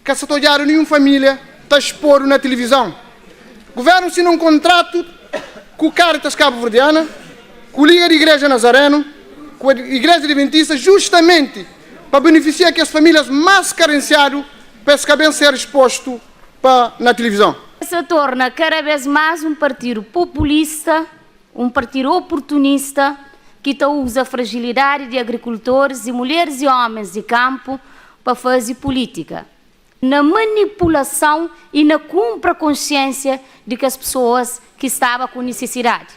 que se olhar nenhuma família está expor na televisão. O governo assinou um contrato com o Caritas Cabo-Verdiana, com a Liga de Igreja Nazareno, com a Igreja Adventista, justamente para beneficiar que as famílias mais carenciadas para ser exposto na televisão. Se torna cada vez mais um partido populista, um partido oportunista, que usa a fragilidade de agricultores e mulheres e homens de campo para fazer política. Na manipulação e na compra consciência de que as pessoas que estavam com necessidade.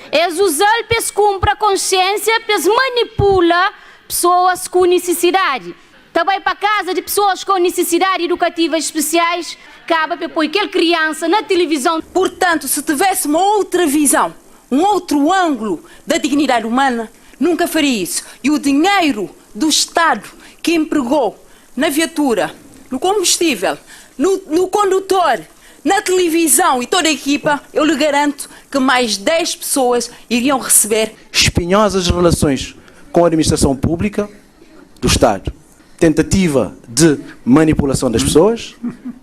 Eles usam para comprar consciência, para manipular pessoas com necessidade. Também para casa de pessoas com necessidade educativa especiais, cabe para pôr aquela criança na televisão. Portanto, se tivesse uma outra visão, um outro ângulo da dignidade humana, nunca faria isso. E o dinheiro do Estado que empregou na viatura, no combustível, no condutor, na televisão e toda a equipa, eu lhe garanto que mais 10 pessoas iriam receber. Espinhosas relações com a administração pública do Estado. Tentativa de manipulação das pessoas,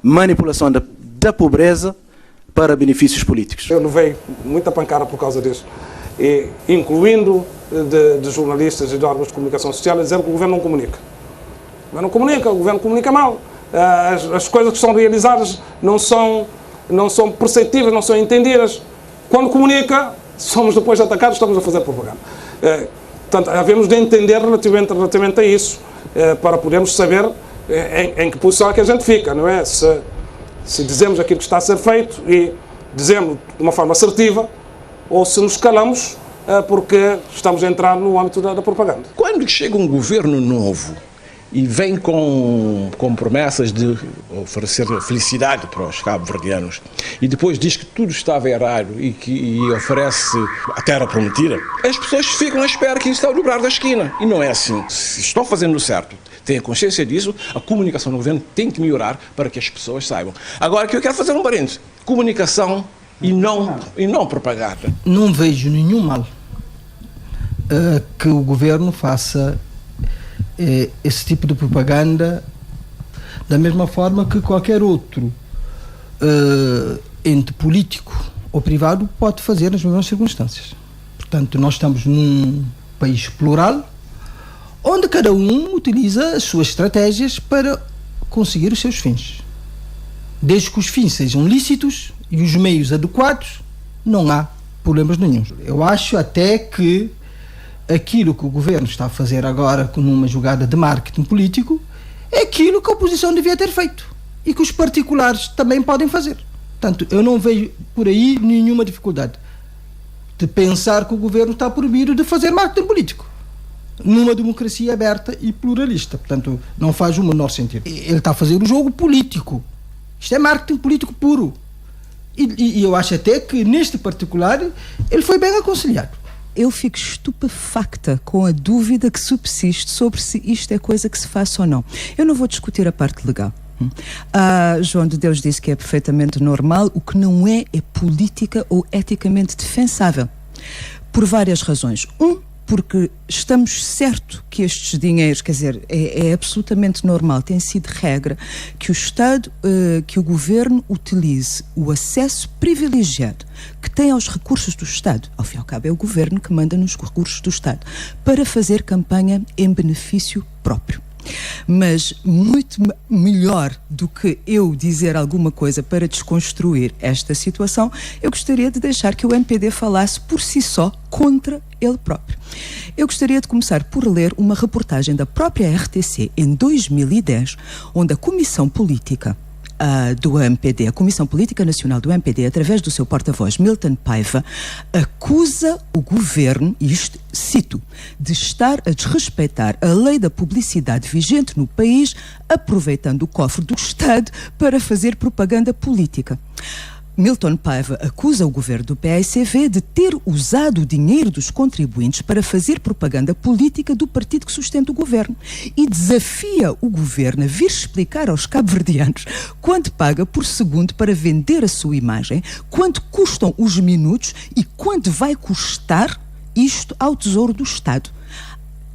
manipulação da pobreza para benefícios políticos. Eu levei muita pancada por causa disso, incluindo de jornalistas e de órgãos de comunicação social, a dizer que o governo não comunica. O governo comunica mal. As coisas que são realizadas não são perceptíveis, não são entendidas. Quando comunica, somos depois atacados, estamos a fazer propaganda. Portanto, havemos de entender relativamente a isso, para podermos saber em que posição é que a gente fica, não é? Se dizemos aquilo que está a ser feito e dizemos de uma forma assertiva, ou se nos calamos porque estamos a entrar no âmbito da propaganda. Quando chega um governo novo e vem com promessas de oferecer felicidade para os cabo-verdianos e depois diz que tudo estava errado e oferece a terra prometida, as pessoas ficam à espera que isso está a dobrar da esquina. E não é assim. Se estão fazendo certo, têm consciência disso, a comunicação no governo tem que melhorar para que as pessoas saibam. Agora, aqui eu quero fazer um parênteses. Comunicação e não propaganda. Não vejo nenhum mal que o governo faça esse tipo de propaganda da mesma forma que qualquer outro ente político ou privado pode fazer nas mesmas circunstâncias. Portanto, nós estamos num país plural onde cada um utiliza as suas estratégias para conseguir os seus fins. Desde que os fins sejam lícitos e os meios adequados, não há problemas nenhum. Eu acho até que aquilo que o governo está a fazer agora com uma jogada de marketing político é aquilo que a oposição devia ter feito e que os particulares também podem fazer. Portanto, eu não vejo por aí nenhuma dificuldade de pensar que o governo está proibido de fazer marketing político numa democracia aberta e pluralista. Portanto, não faz o menor sentido. Ele está a fazer o jogo político. Isto é marketing político puro. E eu acho até que, neste particular, ele foi bem aconselhado. Eu fico estupefacta com a dúvida que subsiste sobre se isto é coisa que se faça ou não. Eu não vou discutir a parte legal. João de Deus disse que é perfeitamente normal, o que não é política ou eticamente defensável. Por várias razões. Porque estamos certo que estes dinheiros, quer dizer, é absolutamente normal, tem sido regra, que o Estado, que o Governo utilize o acesso privilegiado que tem aos recursos do Estado, ao fim e ao cabo é o Governo que manda nos recursos do Estado, para fazer campanha em benefício próprio. Mas muito melhor do que eu dizer alguma coisa para desconstruir esta situação, eu gostaria de deixar que o MPD falasse por si só contra ele próprio. Eu gostaria de começar por ler uma reportagem da própria RTC em 2010, onde a Comissão Política do MPD, a Comissão Política Nacional do MPD, através do seu porta-voz Milton Paiva, acusa o governo, e isto cito, de estar a desrespeitar a lei da publicidade vigente no país, aproveitando o cofre do Estado para fazer propaganda política. Milton Paiva acusa o governo do PAICV de ter usado o dinheiro dos contribuintes para fazer propaganda política do partido que sustenta o governo e desafia o governo a vir explicar aos cabo-verdianos quanto paga por segundo para vender a sua imagem, quanto custam os minutos e quanto vai custar isto ao Tesouro do Estado.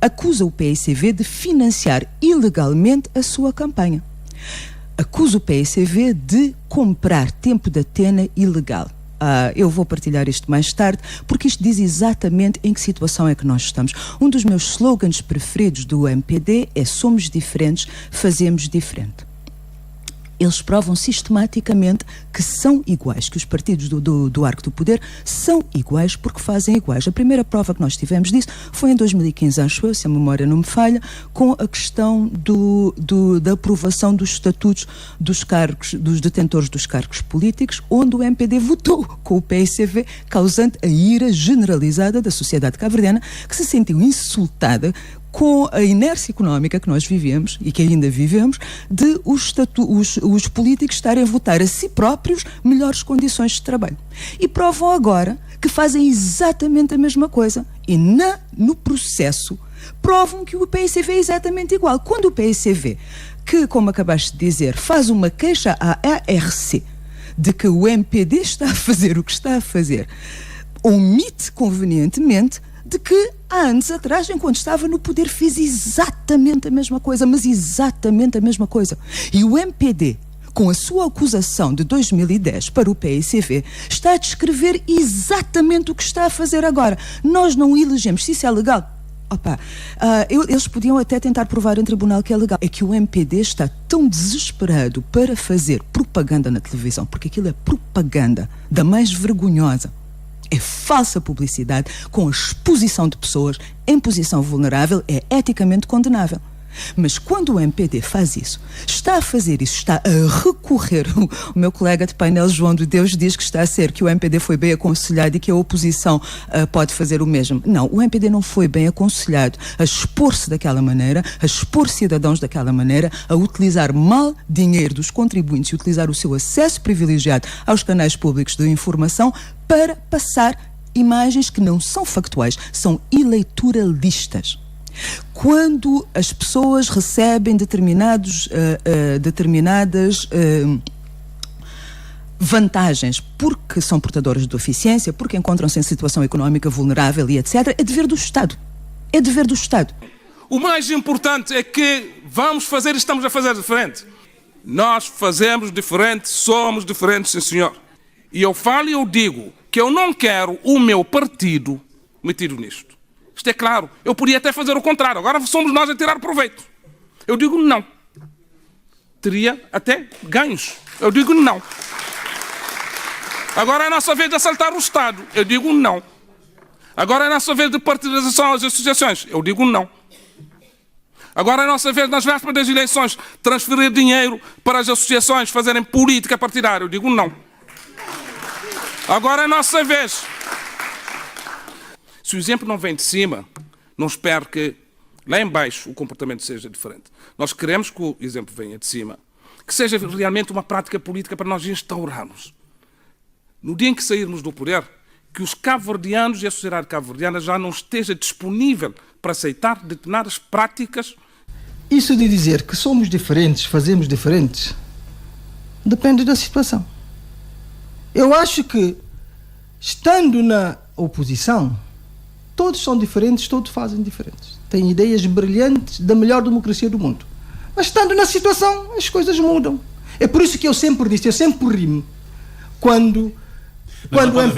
Acusa o PAICV de financiar ilegalmente a sua campanha. acusa o PSV de comprar tempo de antena ilegal. Eu vou partilhar isto mais tarde, porque isto diz exatamente em que situação é que nós estamos. Um dos meus slogans preferidos do MPD é: somos diferentes, fazemos diferente. Eles provam sistematicamente que são iguais, que os partidos do arco do poder são iguais porque fazem iguais. A primeira prova que nós tivemos disso foi em 2015, acho eu, se a memória não me falha, com a questão da aprovação dos estatutos dos detentores dos cargos políticos, onde o MPD votou com o PSV, causando a ira generalizada da sociedade cabo-verdiana, que se sentiu insultada com a inércia económica que nós vivemos e que ainda vivemos, de os políticos estarem a votar a si próprios melhores condições de trabalho. E provam agora que fazem exatamente a mesma coisa. E no processo provam que o PSV é exatamente igual. Quando o PSV, que, como acabaste de dizer, faz uma queixa à ARC de que o MPD está a fazer o que está a fazer, omite convenientemente de que há anos atrás, enquanto estava no poder, fez exatamente a mesma coisa, mas exatamente a mesma coisa. E o MPD, com a sua acusação de 2010 para o PSV, está a descrever exatamente o que está a fazer agora. Nós não elegemos, se isso é legal. Eles podiam até tentar provar em tribunal que é legal. É que o MPD está tão desesperado para fazer propaganda na televisão, porque aquilo é propaganda da mais vergonhosa. É falsa publicidade, com a exposição de pessoas em posição vulnerável, é eticamente condenável. Mas quando o MPD faz isso, está a fazer isso, está a recorrer, o meu colega de painel João de Deus diz que está a ser, que o MPD foi bem aconselhado e que a oposição pode fazer o mesmo. Não, o MPD não foi bem aconselhado a expor-se daquela maneira, a expor cidadãos daquela maneira, a utilizar mal dinheiro dos contribuintes e utilizar o seu acesso privilegiado aos canais públicos de informação para passar imagens que não são factuais, são eleitoralistas. Quando as pessoas recebem determinadas vantagens porque são portadoras de deficiência, porque encontram-se em situação económica vulnerável e etc., é dever do Estado. É dever do Estado. O mais importante é que vamos fazer e estamos a fazer diferente. Nós fazemos diferente, somos diferentes, sim senhor. E eu falo e eu digo que eu não quero o meu partido metido nisto. Isto é claro. Eu podia até fazer o contrário. Agora somos nós a tirar proveito. Eu digo não. Teria até ganhos. Eu digo não. Agora é a nossa vez de assaltar o Estado. Eu digo não. Agora é a nossa vez de partidarização às associações. Eu digo não. Agora é a nossa vez, nas vésperas das eleições, transferir dinheiro para as associações fazerem política partidária. Eu digo não. Agora é a nossa vez. Se o exemplo não vem de cima, não espero que lá em baixo o comportamento seja diferente. Nós queremos que o exemplo venha de cima, que seja realmente uma prática política para nós instaurarmos. No dia em que sairmos do poder, que os cabo-verdianos e a sociedade cabo-verdiana já não esteja disponível para aceitar determinadas práticas. Isso de dizer que somos diferentes, fazemos diferentes, depende da situação. Eu acho que, estando na oposição, todos são diferentes, todos fazem diferentes. Têm ideias brilhantes da melhor democracia do mundo. Mas estando na situação, as coisas mudam. É por isso que eu sempre disse, eu sempre rimo, quando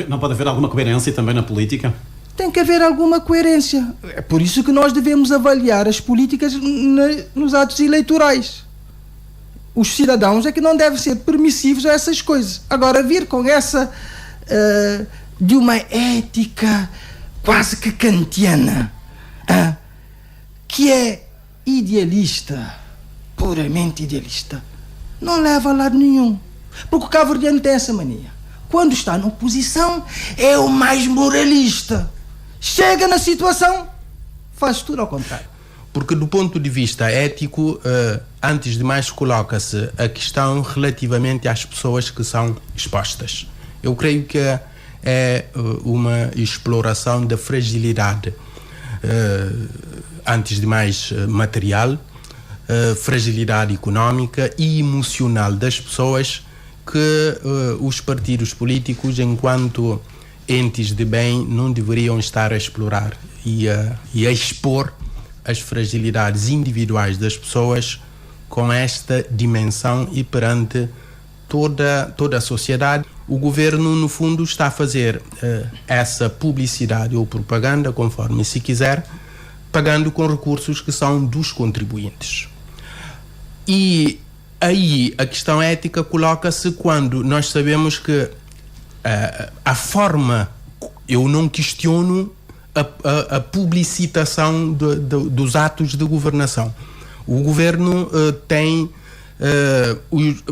não pode haver alguma coerência também na política? Tem que haver alguma coerência. É por isso que nós devemos avaliar as políticas nos atos eleitorais. Os cidadãos é que não devem ser permissivos a essas coisas. Agora, vir com essa de uma ética quase que kantiana, que é idealista, puramente idealista, não leva a lado nenhum. Porque o cabo-verdiano tem essa mania. Quando está na oposição, é o mais moralista. Chega na situação, faz tudo ao contrário. Porque do ponto de vista ético, antes de mais coloca-se a questão relativamente às pessoas que são expostas. Eu creio que é uma exploração da fragilidade, antes de mais material, fragilidade económica e emocional das pessoas que os partidos políticos, enquanto entes de bem, não deveriam estar a explorar e a expor as fragilidades individuais das pessoas com esta dimensão e perante toda a sociedade. O governo, no fundo, está a fazer essa publicidade ou propaganda, conforme se quiser, pagando com recursos que são dos contribuintes. E aí a questão ética coloca-se quando nós sabemos que a forma, eu não questiono a publicitação dos atos de governação. O governo tem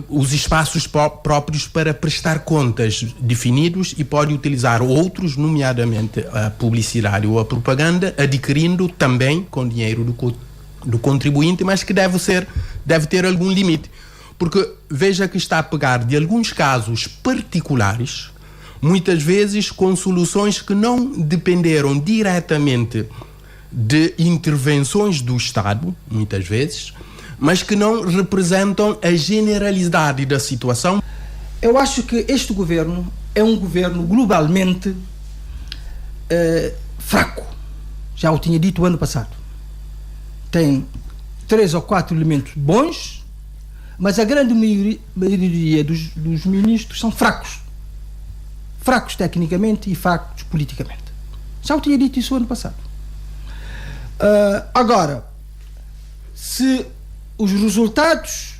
os espaços próprios para prestar contas definidos e pode utilizar outros, nomeadamente a publicidade ou a propaganda, adquirindo também com dinheiro do contribuinte, mas que deve ter algum limite. Porque veja que está a pegar de alguns casos particulares, muitas vezes com soluções que não dependeram diretamente de intervenções do Estado, muitas vezes, mas que não representam a generalidade da situação. Eu acho que este governo é um governo globalmente fraco. Já o tinha dito o ano passado. Tem 3 ou 4 elementos bons, mas a grande maioria dos ministros são fracos. Fracos tecnicamente e fracos politicamente. Já o tinha dito isso o ano passado. Agora, se os resultados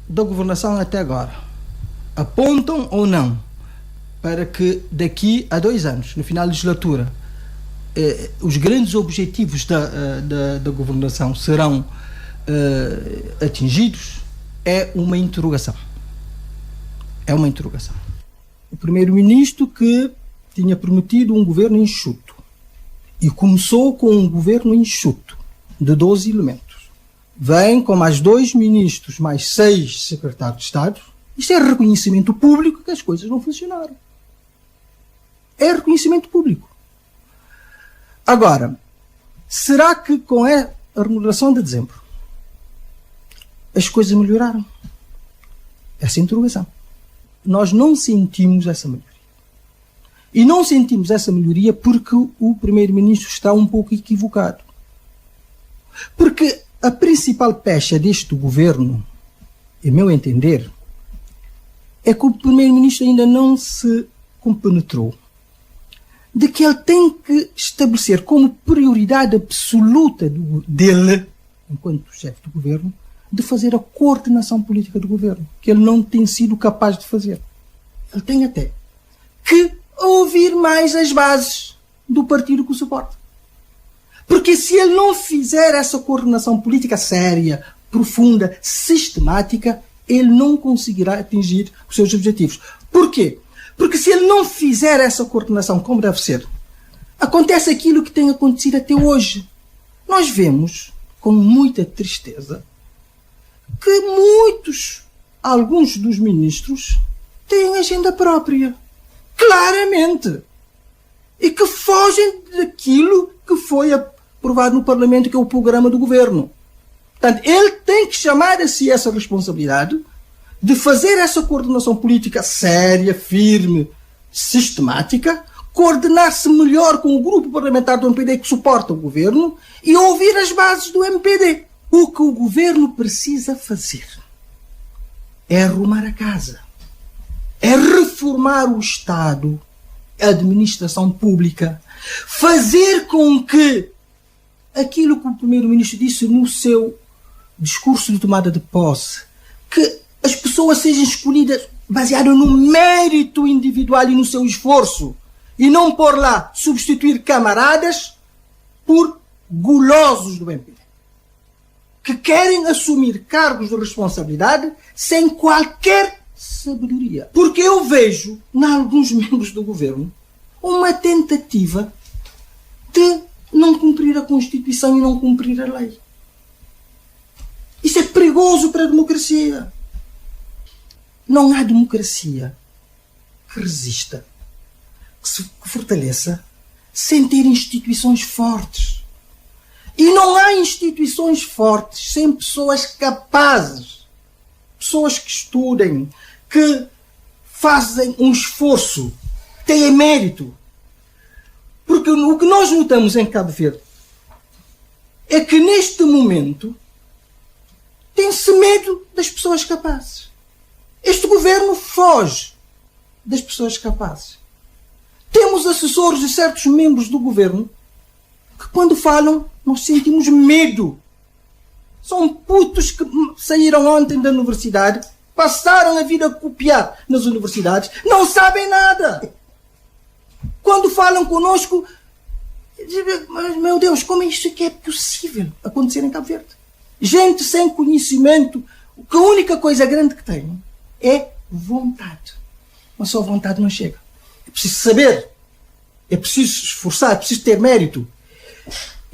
da governação até agora apontam ou não para que daqui a 2 anos, no final da legislatura, os grandes objetivos da governação serão atingidos, é uma interrogação. É uma interrogação. O primeiro-ministro que tinha prometido um governo enxuto e começou com um governo enxuto de 12 elementos. Vem com mais 2 ministros, mais 6 secretários de Estado. Isto é reconhecimento público que as coisas não funcionaram. É reconhecimento público. Agora, será que com a remuneração de dezembro as coisas melhoraram? Essa é a interrogação. Nós não sentimos essa melhoria. E não sentimos essa melhoria porque o primeiro-ministro está um pouco equivocado. Porque a principal pecha deste governo, em meu entender, é que o primeiro-ministro ainda não se compenetrou de que ele tem que estabelecer como prioridade absoluta dele, enquanto chefe do governo, de fazer a coordenação política do governo, que ele não tem sido capaz de fazer. Ele tem até que ouvir mais as bases do partido que o suporta. Porque se ele não fizer essa coordenação política séria, profunda, sistemática, ele não conseguirá atingir os seus objetivos. Porquê? Porque se ele não fizer essa coordenação como deve ser, acontece aquilo que tem acontecido até hoje. Nós vemos, com muita tristeza, que alguns dos ministros têm agenda própria. Claramente. E que fogem daquilo que foi aprovado no Parlamento, que é o programa do governo. Portanto, ele tem que chamar a si essa responsabilidade de fazer essa coordenação política séria, firme, sistemática, coordenar-se melhor com o grupo parlamentar do MPD que suporta o governo e ouvir as bases do MPD. O que o governo precisa fazer é arrumar a casa, é reformar o Estado, a administração pública, fazer com que aquilo que o primeiro-ministro disse no seu discurso de tomada de posse, que as pessoas sejam escolhidas baseadas no mérito individual e no seu esforço, e não por lá substituir camaradas por gulosos do MPD, que querem assumir cargos de responsabilidade sem qualquer sabedoria. Porque eu vejo, em alguns membros do governo, uma tentativa de não cumprir a Constituição e não cumprir a lei. Isso é perigoso para a democracia. Não há democracia que resista, que se fortaleça, sem ter instituições fortes. E não há instituições fortes sem pessoas capazes, pessoas que estudem, que fazem um esforço, têm mérito. Porque o que nós notamos em Cabo Verde é que neste momento tem-se medo das pessoas capazes. Este governo foge das pessoas capazes. Temos assessores de certos membros do governo que, quando falam, nós sentimos medo. São putos que saíram ontem da universidade, passaram a vida a copiar nas universidades, não sabem nada. Quando falam conosco, mas, meu Deus, como é isto que é possível acontecer em Cabo Verde? Gente sem conhecimento, que a única coisa grande que tem é vontade. Mas só vontade não chega. É preciso saber, é preciso esforçar, é preciso ter mérito.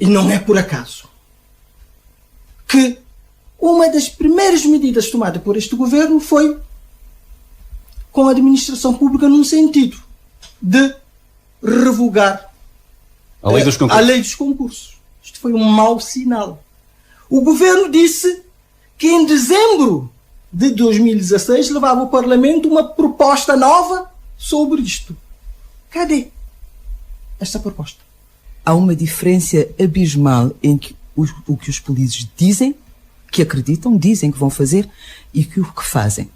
E não é por acaso que uma das primeiras medidas tomadas por este governo foi com a administração pública num sentido de revogar a lei dos concursos. Isto foi um mau sinal. O governo disse que em dezembro de 2016 levava ao Parlamento uma proposta nova sobre isto. Cadê esta proposta? Há uma diferença abismal em que o que os polícias dizem, que acreditam, dizem que vão fazer e o que fazem.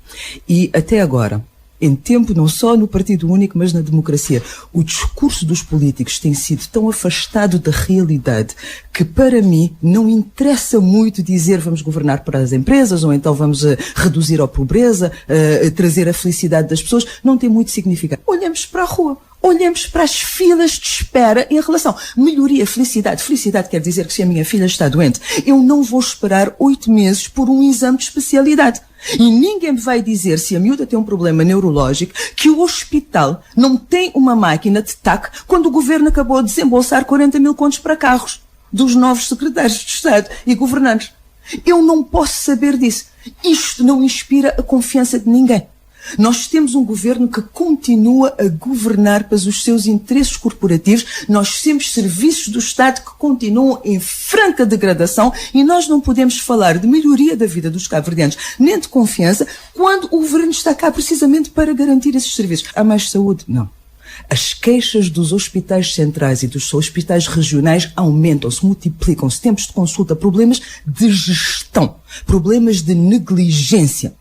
E até agora, em tempo não só no Partido Único, mas na democracia, o discurso dos políticos tem sido tão afastado da realidade que, para mim, não interessa muito dizer vamos governar para as empresas ou então vamos reduzir a pobreza, trazer a felicidade das pessoas. Não tem muito significado. Olhamos para a rua. Olhemos para as filas de espera em relação à melhoria, felicidade. Felicidade quer dizer que se a minha filha está doente, eu não vou esperar 8 meses por um exame de especialidade. E ninguém me vai dizer, se a miúda tem um problema neurológico, que o hospital não tem uma máquina de TAC quando o governo acabou de desembolsar 40 mil contos para carros dos novos secretários de Estado e governantes. Eu não posso saber disso. Isto não inspira a confiança de ninguém. Nós temos um governo que continua a governar para os seus interesses corporativos. Nós temos serviços do Estado que continuam em franca degradação e nós não podemos falar de melhoria da vida dos cabo-verdianos, nem de confiança, quando o governo está cá precisamente para garantir esses serviços. Há mais saúde? Não. As queixas dos hospitais centrais e dos hospitais regionais aumentam-se, multiplicam-se. Tempos de consulta, problemas de gestão, problemas de negligência.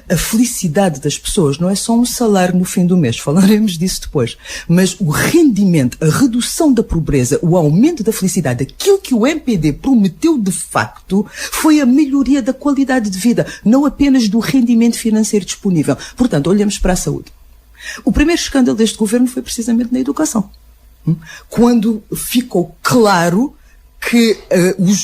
A felicidade das pessoas não é só um salário no fim do mês, falaremos disso depois, mas o rendimento, a redução da pobreza, o aumento da felicidade, aquilo que o MPD prometeu de facto foi a melhoria da qualidade de vida, não apenas do rendimento financeiro disponível. Portanto, olhamos para a saúde. O primeiro escândalo deste governo foi precisamente na educação, quando ficou claro que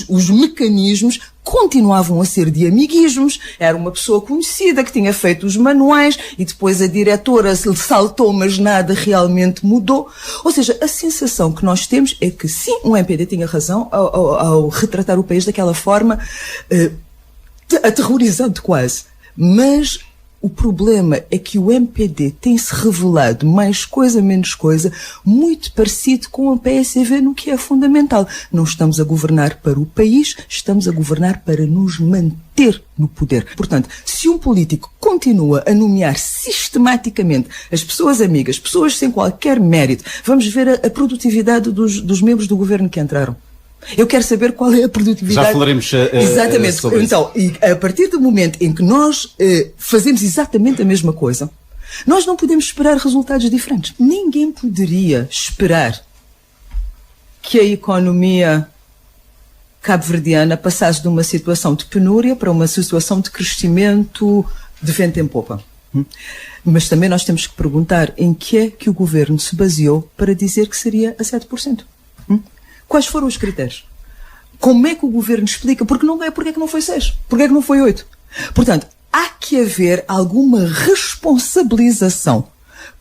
os mecanismos continuavam a ser de amiguismos. Era uma pessoa conhecida que tinha feito os manuais e depois a diretora saltou, mas nada realmente mudou. Ou seja, a sensação que nós temos é que sim, o MPD tinha razão ao retratar o país daquela forma aterrorizante quase, mas o problema é que o MPD tem-se revelado, mais coisa, menos coisa, muito parecido com a PSV no que é fundamental. Não estamos a governar para o país, estamos a governar para nos manter no poder. Portanto, se um político continua a nomear sistematicamente as pessoas amigas, pessoas sem qualquer mérito, vamos ver a produtividade dos membros do governo que entraram. Eu quero saber qual é a produtividade. Já falaremos exatamente. Sobre então, e a partir do momento em que nós fazemos exatamente a mesma coisa, nós não podemos esperar resultados diferentes. Ninguém poderia esperar que a economia cabo-verdiana passasse de uma situação de penúria para uma situação de crescimento de vento em popa. Mas também nós temos que perguntar em que é que o governo se baseou para dizer que seria a 7%. Quais foram os critérios? Como é que o governo explica? Porque é que não foi 6? Porque é que não foi 8? Portanto, há que haver alguma responsabilização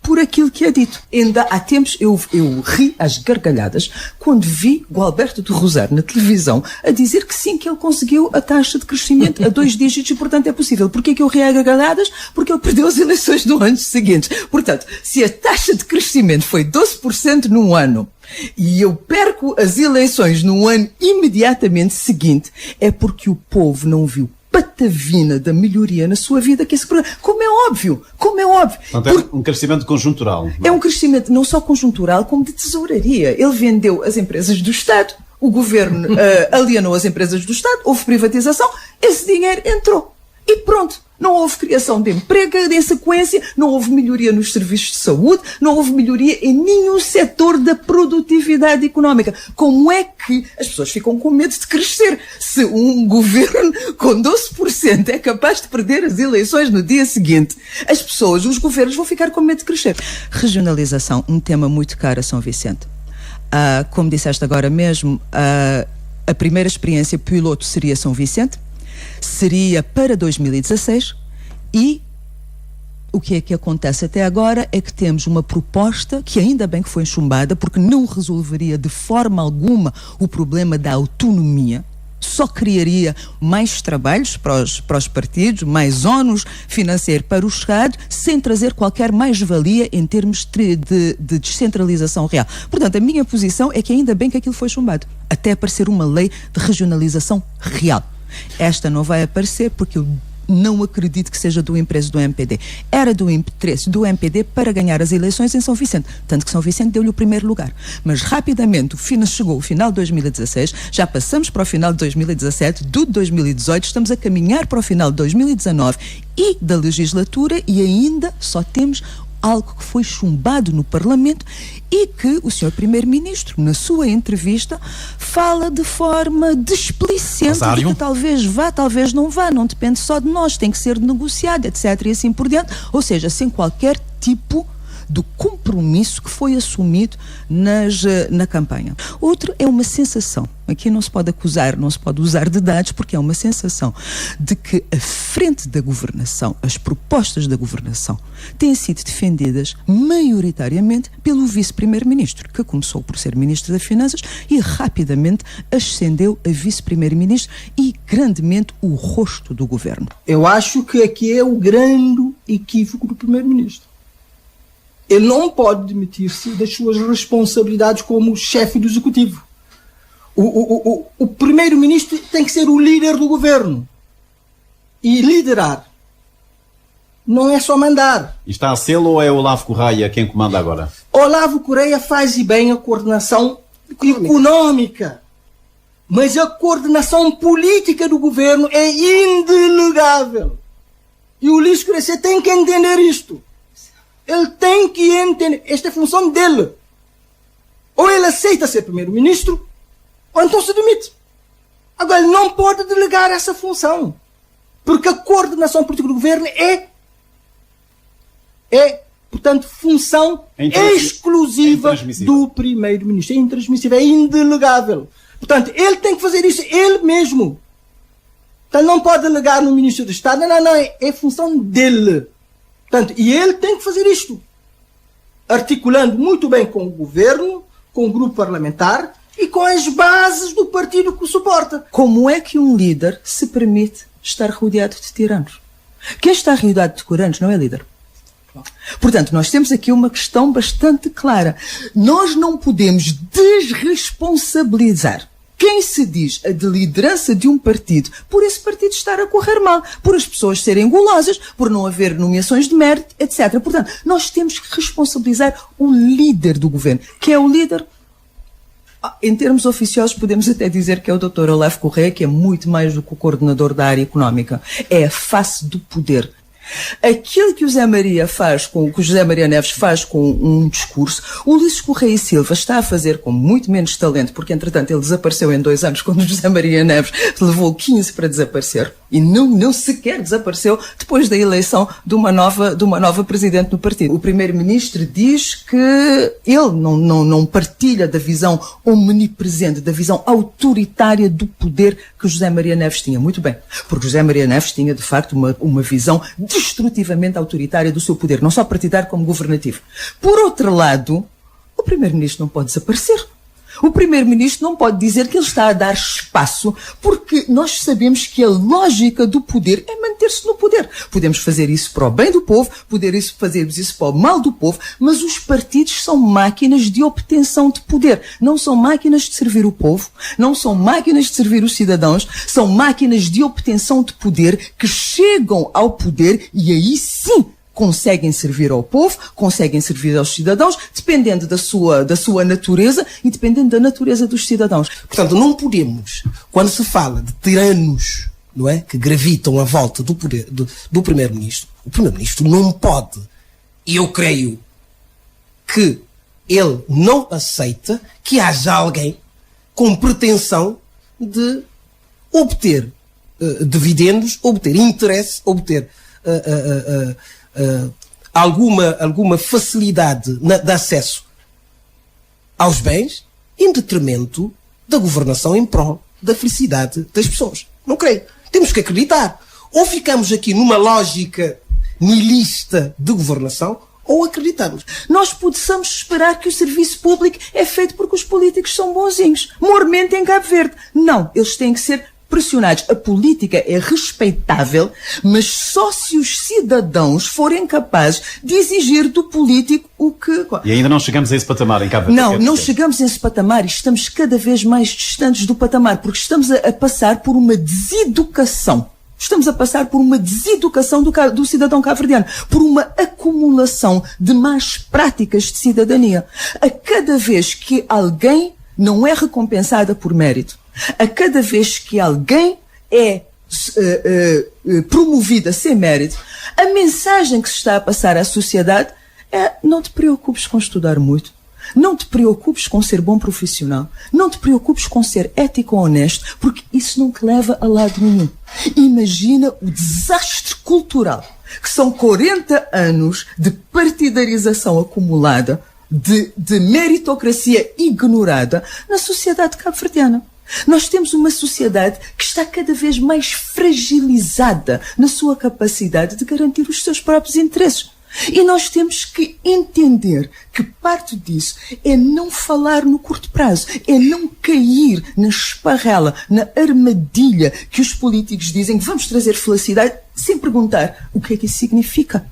por aquilo que é dito. Ainda há tempos eu ri às gargalhadas quando vi o Alberto de Rosário na televisão a dizer que sim, que ele conseguiu a taxa de crescimento a 2 dígitos e, portanto, é possível. Porquê que eu ri às gargalhadas? Porque ele perdeu as eleições no ano seguinte. Portanto, se a taxa de crescimento foi 12% num ano e eu perco as eleições no ano imediatamente seguinte, é porque o povo não viu patavina da melhoria na sua vida, que esse problema, como é óbvio. Portanto, é um crescimento conjuntural. É um crescimento não só conjuntural, como de tesouraria. Ele vendeu as empresas do Estado, o governo alienou as empresas do Estado, houve privatização, esse dinheiro entrou. E pronto, não houve criação de emprego, em sequência, não houve melhoria nos serviços de saúde, não houve melhoria em nenhum setor da produtividade económica. Como é que as pessoas ficam com medo de crescer? Se um governo com 12% é capaz de perder as eleições no dia seguinte, as pessoas, os governos vão ficar com medo de crescer. Regionalização, um tema muito caro a São Vicente. Como disseste agora mesmo, a primeira experiência piloto seria São Vicente, seria para 2016 e o que é que acontece até agora é que temos uma proposta que ainda bem que foi chumbada porque não resolveria de forma alguma o problema da autonomia, só criaria mais trabalhos para os partidos, mais ónus financeiro para o Estado, sem trazer qualquer mais-valia em termos de descentralização real. Portanto, a minha posição é que ainda bem que aquilo foi chumbado, até aparecer uma lei de regionalização real. Esta não vai aparecer porque eu não acredito que seja do interesse do MPD. Era do interesse do MPD para ganhar as eleições em São Vicente. Tanto que São Vicente deu-lhe o primeiro lugar. Mas rapidamente chegou o final de 2016, já passamos para o final de 2017, do 2018, estamos a caminhar para o final de 2019 e da legislatura e ainda só temos algo que foi chumbado no Parlamento e que o Sr. Primeiro-Ministro, na sua entrevista, fala de forma displicente de que talvez vá, talvez não vá, não depende só de nós, tem que ser negociado, etc. e assim por diante, ou seja, sem qualquer tipo do compromisso que foi assumido na campanha. Outro é uma sensação, aqui não se pode acusar, não se pode usar de dados, porque é uma sensação de que a frente da governação, as propostas da governação, têm sido defendidas maioritariamente pelo vice-primeiro-ministro, que começou por ser ministro das Finanças e rapidamente ascendeu a vice-primeiro-ministro e grandemente o rosto do governo. Eu acho que aqui é o grande equívoco do primeiro-ministro. Ele não pode demitir-se das suas responsabilidades como chefe do executivo. O primeiro-ministro tem que ser o líder do governo. E liderar não é só mandar. Está a sê-lo ou é o Olavo Correia quem comanda agora? Olavo Correia faz bem a coordenação económica. Mas a coordenação política do governo é indelegável. E o Ulisses Crescer tem que entender isto. Ele tem que entender. Esta é a função dele. Ou ele aceita ser primeiro-ministro, ou então se demite. Agora, ele não pode delegar essa função. Porque a coordenação política do governo portanto, função exclusiva do primeiro-ministro. É intransmissível, é indelegável. Portanto, ele tem que fazer isso ele mesmo. Portanto, não pode delegar no ministro do Estado. Não, é função dele. Portanto, e ele tem que fazer isto, articulando muito bem com o governo, com o grupo parlamentar e com as bases do partido que o suporta. Como é que um líder se permite estar rodeado de tiranos? Quem está rodeado de tiranos não é líder. Portanto, nós temos aqui uma questão bastante clara. Nós não podemos desresponsabilizar quem se diz a de liderança de um partido por esse partido estar a correr mal, por as pessoas serem golosas, por não haver nomeações de mérito, etc. Portanto, nós temos que responsabilizar o líder do governo. Quem é o líder? Em termos oficiosos, podemos até dizer que é o Dr. Olavo Correia, que é muito mais do que o coordenador da área económica. É a face do poder. Aquilo que o José Maria Neves faz com um discurso, o Ulisses Correia e Silva está a fazer com muito menos talento, porque entretanto ele desapareceu em 2 anos, quando o José Maria Neves levou 15 para desaparecer, e não sequer desapareceu depois da eleição de uma nova presidente no partido. O primeiro-ministro diz que ele não partilha da visão omnipresente, da visão autoritária do poder que o José Maria Neves tinha. Muito bem, porque o José Maria Neves tinha de facto uma visão destrutivamente autoritária do seu poder, não só partidário como governativo. Por outro lado, o primeiro-ministro não pode desaparecer. O primeiro-ministro não pode dizer que ele está a dar espaço, porque nós sabemos que a lógica do poder é manter-se no poder. Podemos fazer isso para o bem do povo, fazermos isso para o mal do povo, mas os partidos são máquinas de obtenção de poder. Não são máquinas de servir o povo, não são máquinas de servir os cidadãos, são máquinas de obtenção de poder que chegam ao poder e aí sim conseguem servir ao povo, conseguem servir aos cidadãos, dependendo da sua natureza e dependendo da natureza dos cidadãos. Portanto, não podemos, quando se fala de tiranos, não é, que gravitam à volta do poder do Primeiro-Ministro, o Primeiro-Ministro não pode, e eu creio que ele não aceita que haja alguém com pretensão de obter dividendos, obter interesse, obter alguma facilidade de acesso aos bens em detrimento da governação em prol da felicidade das pessoas. Não creio. Temos que acreditar. Ou ficamos aqui numa lógica nihilista de governação, ou acreditamos. Nós possamos esperar que o serviço público é feito porque os políticos são bonzinhos. Mormente em Cabo Verde. Não, eles têm que ser pressionados. A política é respeitável, mas só se os cidadãos forem capazes de exigir do político o que... E ainda não chegamos a esse patamar em Cabo Verde? Não chegamos a esse patamar e estamos cada vez mais distantes do patamar, porque estamos a passar por uma deseducação. Estamos a passar por uma deseducação do cidadão cabo-verdiano, por uma acumulação de más práticas de cidadania. A cada vez que alguém não é recompensada por mérito, a cada vez que alguém é promovida sem mérito, a mensagem que se está a passar à sociedade é: não te preocupes com estudar muito, não te preocupes com ser bom profissional, não te preocupes com ser ético ou honesto, porque isso não te leva a lado nenhum. Imagina o desastre cultural, que são 40 anos de partidarização acumulada, de meritocracia ignorada na sociedade cabo-verdiana. Nós temos uma sociedade que está cada vez mais fragilizada na sua capacidade de garantir os seus próprios interesses. E nós temos que entender que parte disso é não falar no curto prazo, é não cair na esparrela, na armadilha que os políticos dizem que vamos trazer felicidade sem perguntar o que é que isso significa.